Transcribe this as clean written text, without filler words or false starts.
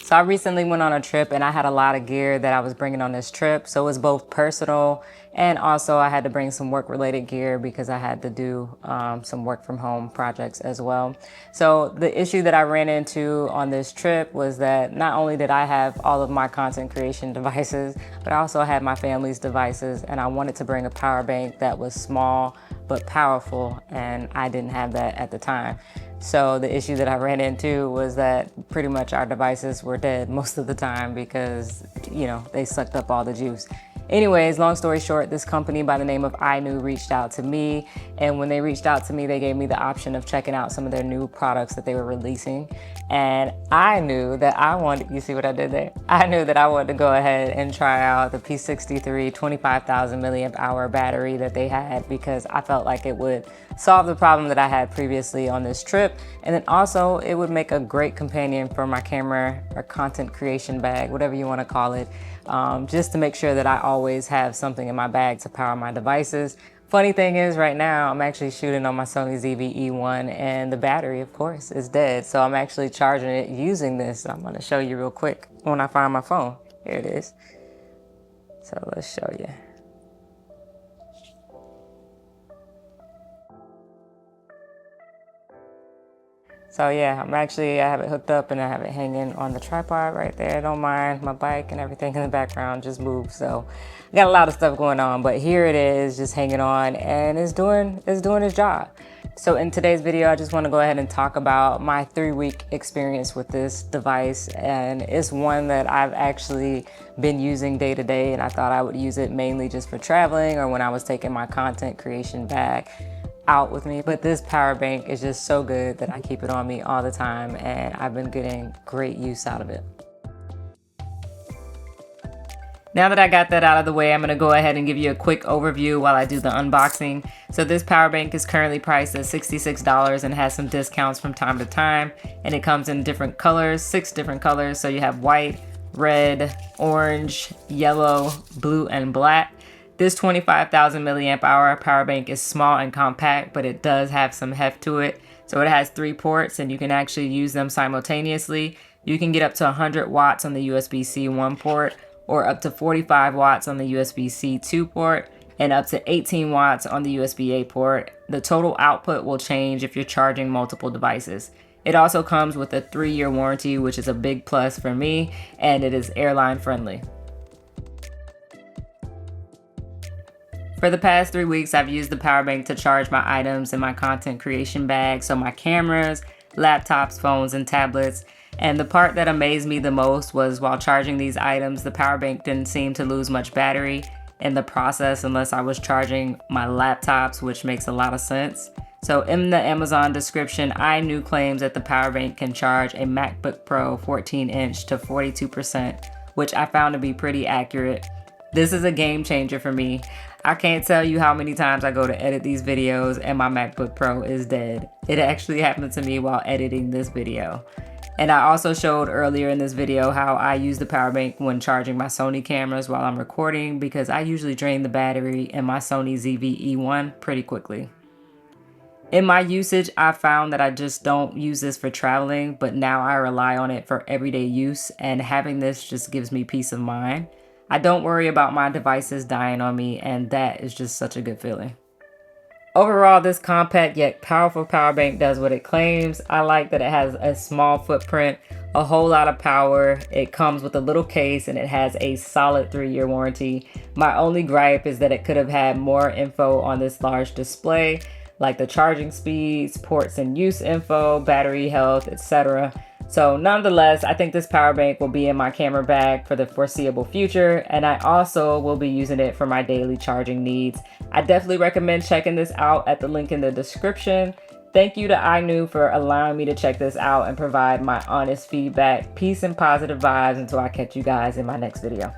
So I recently went on a trip and I had a lot of gear that I was bringing on this trip. So it was both personal and also I had to bring some work related gear because I had to do some work from home projects as well. So the issue that I ran into on this trip was that not only did I have all of my content creation devices, but I also had my family's devices, and I wanted to bring a power bank that was small but powerful, and I didn't have that at the time. So the issue that I ran into was that pretty much our devices were dead most of the time because, you know, they sucked up all the juice. Anyways, long story short, this company by the name of Iniu reached out to me. And when they reached out to me, they gave me the option of checking out some of their new products that they were releasing. And I knew that I wanted, you see what I did there? I knew that I wanted to go ahead and try out the P63 25,000 milliamp hour battery that they had because I felt like it would solve the problem that I had previously on this trip. And then also it would make a great companion for my camera or content creation bag, whatever you want to call it. Just to make sure that I always have something in my bag to power my devices. Funny thing is right now I'm actually shooting on my Sony ZV-E1 and the battery of course is dead. So I'm actually charging it using this. I'm going to show you real quick when I find my phone. Here it is. So let's show you. So yeah, I have it hooked up and I have it hanging on the tripod right there. Don't mind my bike and everything in the background just moved. So I got a lot of stuff going on, but here it is just hanging on and it's doing its job. So in today's video, I just want to go ahead and talk about my 3-week experience with this device. And it's one that I've actually been using day to day, and I thought I would use it mainly just for traveling or when I was taking my content creation bag out with me. But this power bank is just so good that I keep it on me all the time, and I've been getting great use out of it. Now that I got that out of the way, I'm gonna go ahead and give you a quick overview while I do the unboxing. So this power bank is currently priced at $66 and has some discounts from time to time. And it comes in different colors, 6 different colors. So you have white, red, orange, yellow, blue, and black. This 25,000 milliamp hour power bank is small and compact, but it does have some heft to it. So it has 3 ports and you can actually use them simultaneously. You can get up to 100 watts on the USB-C 1 port, or up to 45 watts on the USB-C 2 port, and up to 18 watts on the USB-A port. The total output will change if you're charging multiple devices. It also comes with a 3-year warranty, which is a big plus for me, and it is airline friendly. For the past 3 weeks, I've used the power bank to charge my items in my content creation bag, so my cameras, laptops, phones, and tablets. And the part that amazed me the most was while charging these items, the power bank didn't seem to lose much battery in the process unless I was charging my laptops, which makes a lot of sense. So in the Amazon description, Iniu claims that the power bank can charge a MacBook Pro 14-inch to 42%, which I found to be pretty accurate. This is a game changer for me. I can't tell you how many times I go to edit these videos and my MacBook Pro is dead. It actually happened to me while editing this video. And I also showed earlier in this video how I use the power bank when charging my Sony cameras while I'm recording, because I usually drain the battery in my Sony ZV-E1 pretty quickly. In my usage, I found that I just don't use this for traveling, but now I rely on it for everyday use, and having this just gives me peace of mind. I don't worry about my devices dying on me, and that is just such a good feeling. Overall, this compact yet powerful power bank does what it claims. I like that it has a small footprint, a whole lot of power. It comes with a little case and it has a solid 3-year warranty. My only gripe is that it could have had more info on this large display, like the charging speeds, ports and use info, battery health, etc. So nonetheless, I think this power bank will be in my camera bag for the foreseeable future, and I also will be using it for my daily charging needs. I definitely recommend checking this out at the link in the description. Thank you to Iniu for allowing me to check this out and provide my honest feedback. Peace and positive vibes until I catch you guys in my next video.